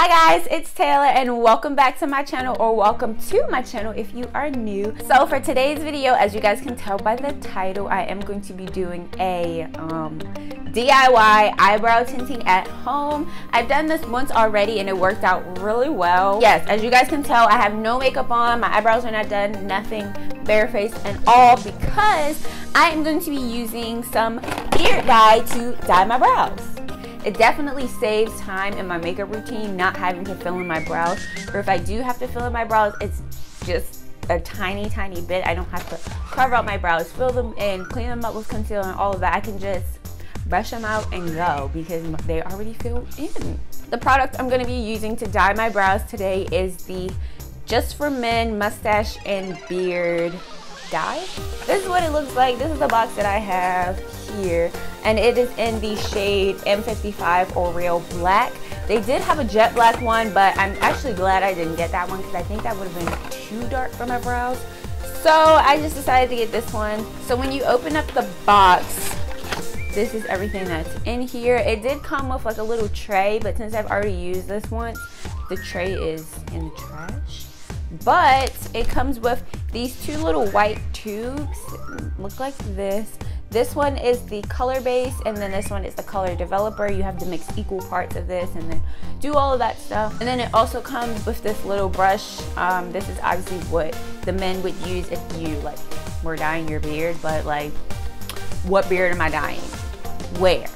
Hi guys, it's Taylor and welcome back to my channel, or welcome to my channel if you are new. So for today's video, as you guys can tell by the title, I am going to be doing a DIY eyebrow tinting at home. I've done this once already and it worked out really well. Yes, as you guys can tell, I have no makeup on, my eyebrows are not done, nothing, barefaced and all, because I am going to be using some beard dye to dye my brows. It definitely saves time in my makeup routine not having to fill in my brows, or if I do have to fill in my brows, it's just a tiny bit. I don't have to carve out my brows, fill them in, clean them up with concealer and all of that. I can just brush them out and go because they already filled in. The product I'm going to be using to dye my brows today is the Just for Men Mustache and Beard dye. This is what it looks like. This is the box that I have here, and it is in the shade M55 or Real Black. They did have a jet black one, but I'm actually glad I didn't get that one because I think that would have been too dark for my brows. So I just decided to get this one. So when you open up the box, this is everything that's in here. It did come with like a little tray, but since I've already used this once, the tray is in the trash. But it comes with these two little white tubes, look like this. This one is the color base, and then this one is the color developer. You have to mix equal parts of this and then do all of that stuff. And then it also comes with this little brush. This is obviously what the men would use if you like were dyeing your beard, but like, what beard am I dyeing? Where?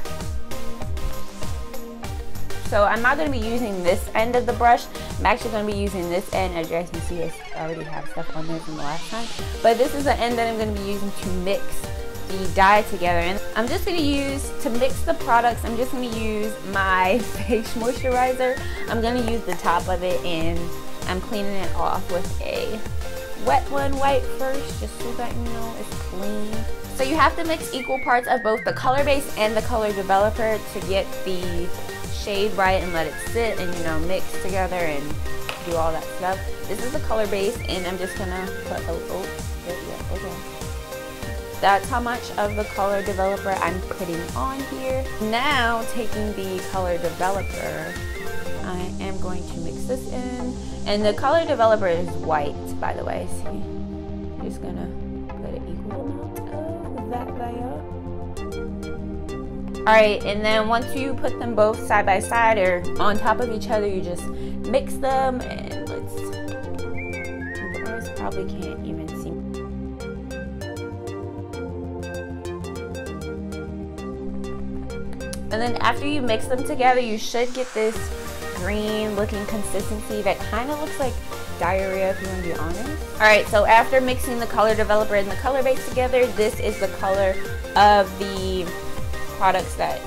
So I'm not going to be using this end of the brush. I'm actually going to be using this end. As you guys can see, I already have stuff on there from the last time. But this is the end that I'm going to be using to mix the dye together. And I'm just going to use, to mix the products, I'm just going to use my face moisturizer. I'm going to use the top of it, and I'm cleaning it off with a wet one wipe first, just so that you know it's clean. So you have to mix equal parts of both the color base and the color developer to get the shade right and let it sit and, you know, mix together and do all that stuff. This is the color base, and I'm just gonna put okay. That's how much of the color developer I'm putting on here. Now taking the color developer, I am going to mix this in, and the color developer is white, by the way. See, I'm just gonna put an equal amount of that there. Alright, and then once you put them both side by side or on top of each other, you just mix them, and let's, you guys probably can't even see. And then after you mix them together, you should get this green looking consistency that kind of looks like diarrhea, if you want to be honest. Alright, so after mixing the color developer and the color base together, this is the color of the products that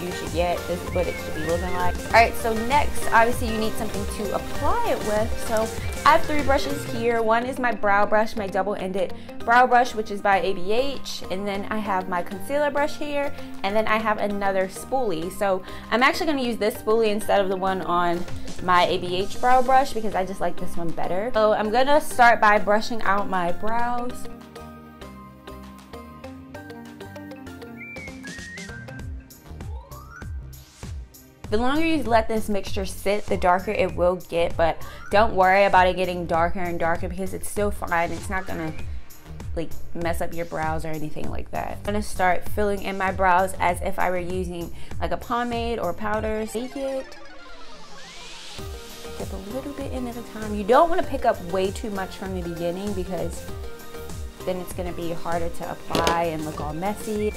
you should get. This is what it should be looking like. Alright, so next, obviously you need something to apply it with. So I have three brushes here. One is my brow brush, my double-ended brow brush, which is by ABH, and then I have my concealer brush here, and then I have another spoolie. So I'm actually going to use this spoolie instead of the one on my ABH brow brush because I just like this one better. So I'm going to start by brushing out my brows. The longer you let this mixture sit, the darker it will get, but don't worry about it getting darker and darker because it's still fine. It's not gonna like mess up your brows or anything like that. I'm gonna start filling in my brows as if I were using like a pomade or powder. Take it, dip a little bit in at a time. You don't want to pick up way too much from the beginning because then it's gonna be harder to apply and look all messy.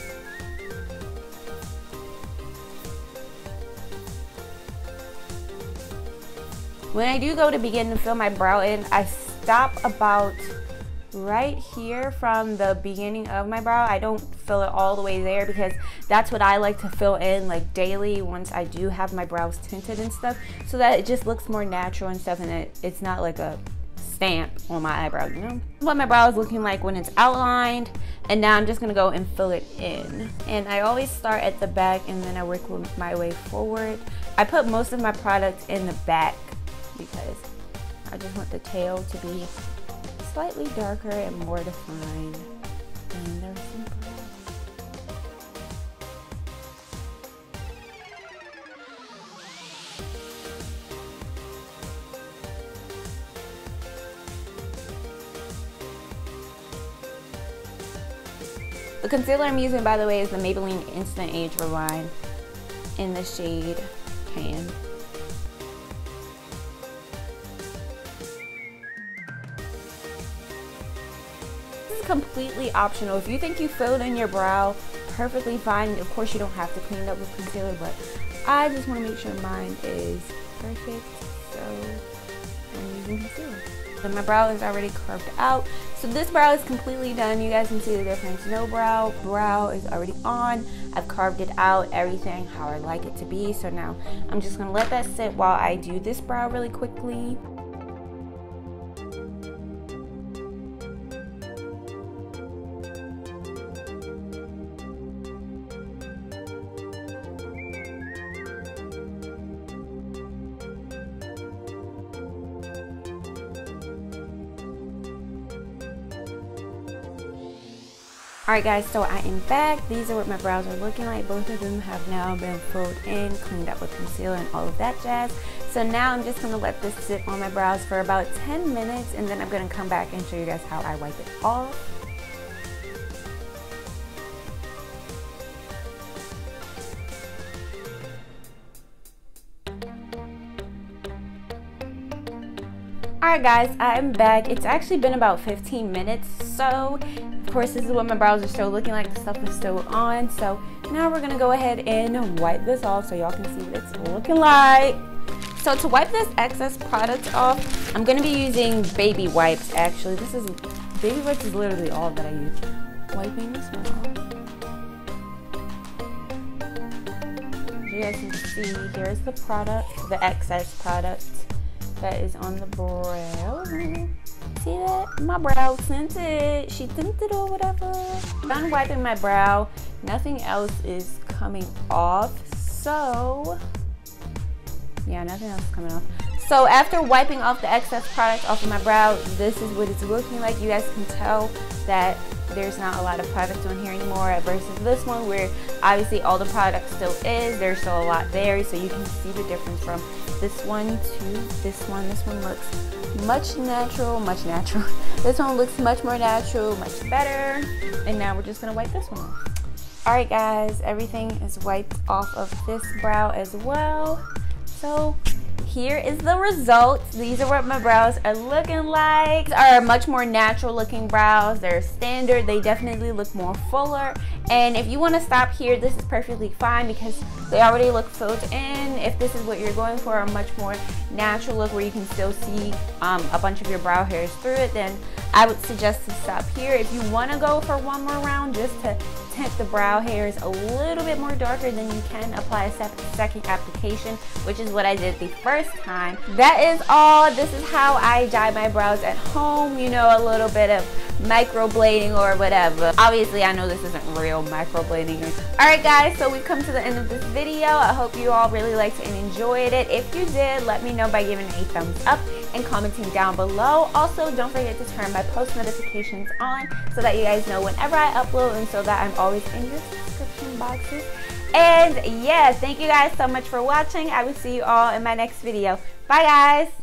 When I do go to begin to fill my brow in, I stop about right here from the beginning of my brow. I don't fill it all the way there because that's what I like to fill in like daily once I do have my brows tinted and stuff, so that it just looks more natural and stuff, and it's not like a stamp on my eyebrow, you know? What my brow is looking like when it's outlined, and now I'm just gonna go and fill it in. And I always start at the back and then I work my way forward. I put most of my product in the back because I just want the tail to be slightly darker and more defined. And there's some The concealer I'm using, by the way, is the Maybelline Instant Age Rewind in the shade Tan. This is completely optional. If you think you filled in your brow perfectly fine, of course you don't have to clean it up with concealer, but I just want to make sure mine is perfect, so I'm using concealer. And my brow is already carved out, so this brow is completely done. You guys can see the difference. No brow is already on. I've carved it out, everything how I like it to be. So now I'm just gonna let that sit while I do this brow really quickly. Alright guys, so I am back. These are what my brows are looking like. Both of them have now been filled in, cleaned up with concealer and all of that jazz. So now I'm just going to let this sit on my brows for about 10 minutes and then I'm going to come back and show you guys how I wipe it off. Alright guys, I am back. It's actually been about 15 minutes, so of course this is what my brows are still looking like. The stuff is still on, so now we're gonna go ahead and wipe this off so y'all can see what it's looking like. So to wipe this excess product off, I'm gonna be using baby wipes. Actually, baby wipes is literally all that I use. Wiping this one off. As you guys can see, here's the product, the excess product that is on the brow. See that? My brow tinted. She tinted or whatever. Done wiping my brow. Nothing else is coming off. So, yeah, nothing else is coming off. So after wiping off the excess product off of my brow, this is what it's looking like. You guys can tell that there's not a lot of product on here anymore versus this one where obviously all the product still is. There's still a lot there, so you can see the difference from this one to this one. This one looks much natural. This one looks much more natural, much better. And now we're just gonna wipe this one off. Alright guys, everything is wiped off of this brow as well. So here is the result. These are what my brows are looking like. These are much more natural looking brows. They're standard. They definitely look more fuller. And if you want to stop here, this is perfectly fine because they already look filled in. If this is what you're going for, a much more natural look where you can still see a bunch of your brow hairs through it, then I would suggest to stop here. If you want to go for one more round just to tint the brow hairs a little bit more darker, then you can apply a second application, which is what I did the first time. That is all. This is how I dye my brows at home. You know, a little bit of microblading or whatever. Obviously, I know this isn't real microblading. Alright guys, so we've come to the end of this video. I hope you all really liked and enjoyed it. If you did, let me know by giving it a thumbs up and commenting down below. Also, don't forget to turn my post notifications on so that you guys know whenever I upload and so that I'm always in your subscription boxes. And yeah, thank you guys so much for watching. I will see you all in my next video. Bye guys!